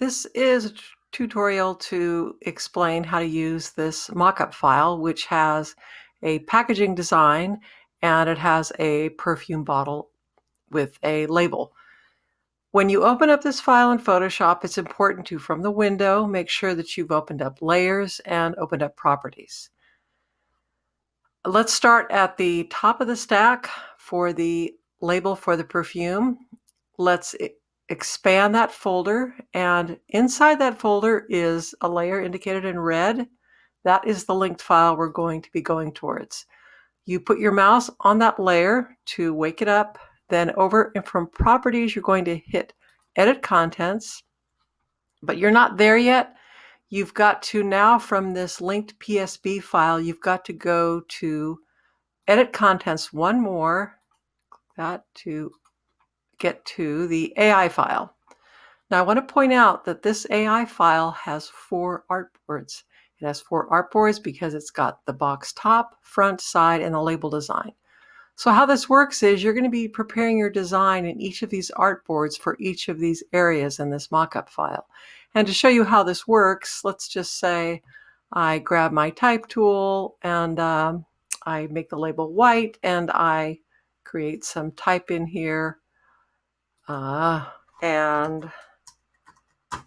This is a tutorial to explain how to use this mockup file, which has a packaging design and it has a perfume bottle with a label. When you open up this file in Photoshop, it's important to, from the window, make sure that you've opened up layers and opened up properties. Let's start at the top of the stack for the label for the perfume. Let's expand that folder, and inside that folder is a layer indicated in red. That is the linked file we're going to be going towards. You put your mouse on that layer to wake it up, then over and from properties you're going to hit edit contents, but you're not there yet. You've got to now, from this linked PSB file, you've got to go to edit contents one more, that to get to the AI file. Now I want to point out that this AI file has 4 artboards. It has 4 artboards because it's got the box top, front, side, and the label design. So how this works is you're going to be preparing your design in each of these artboards for each of these areas in this mockup file. And to show you how this works, let's just say I grab my type tool and I make the label white and I create some type in here and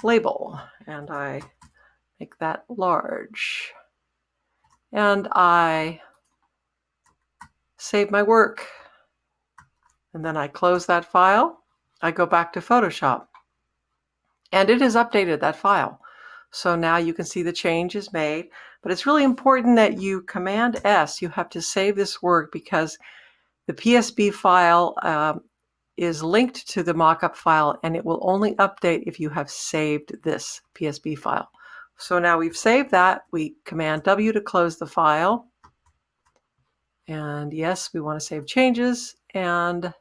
label, and I make that large, and I save my work, and then I close that file. I go back to Photoshop and it has updated that file. So now you can see the change is made, but it's really important that you Command S. You have to save this work because the PSB file is linked to the mockup file, and it will only update if you have saved this PSB file. So now we've saved that. We Command W to close the file. And yes, we want to save changes, and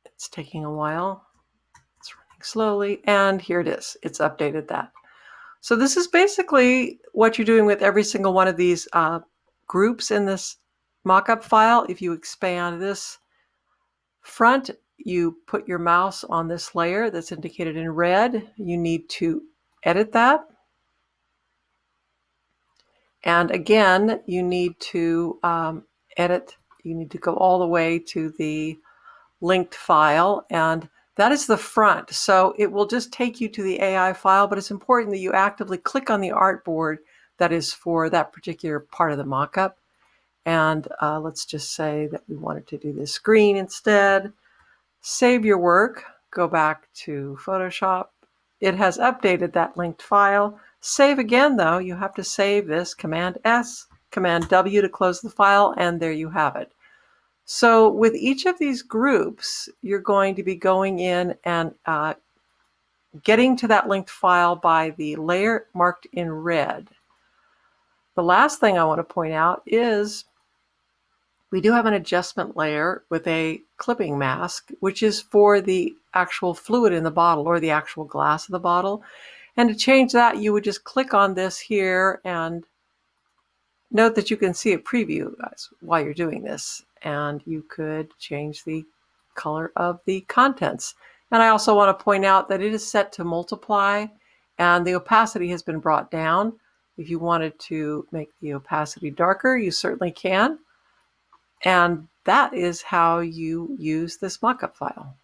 it's taking a while. It's running slowly, and here it is. It's updated that. So this is basically what you're doing with every single one of these groups in this mockup file. If you expand this front, you put your mouse on this layer that's indicated in red. You need to edit that. And again, you need to edit. You need to go all the way to the linked file, and that is the front. So it will just take you to the AI file, but it's important that you actively click on the artboard that is for that particular part of the mockup. And let's just say that we wanted to do this green instead. Save your work, go back to Photoshop. It has updated that linked file. Save again though, you have to save this, Command S, Command W to close the file, and there you have it. So with each of these groups, you're going to be going in and getting to that linked file by the layer marked in red. The last thing I want to point out is we do have an adjustment layer with a clipping mask, which is for the actual fluid in the bottle or the actual glass of the bottle. And to change that, you would just click on this here, and note that you can see a preview while you're doing this. And you could change the color of the contents. And I also want to point out that it is set to multiply, and the opacity has been brought down. If you wanted to make the opacity darker, you certainly can. And that is how you use this mockup file.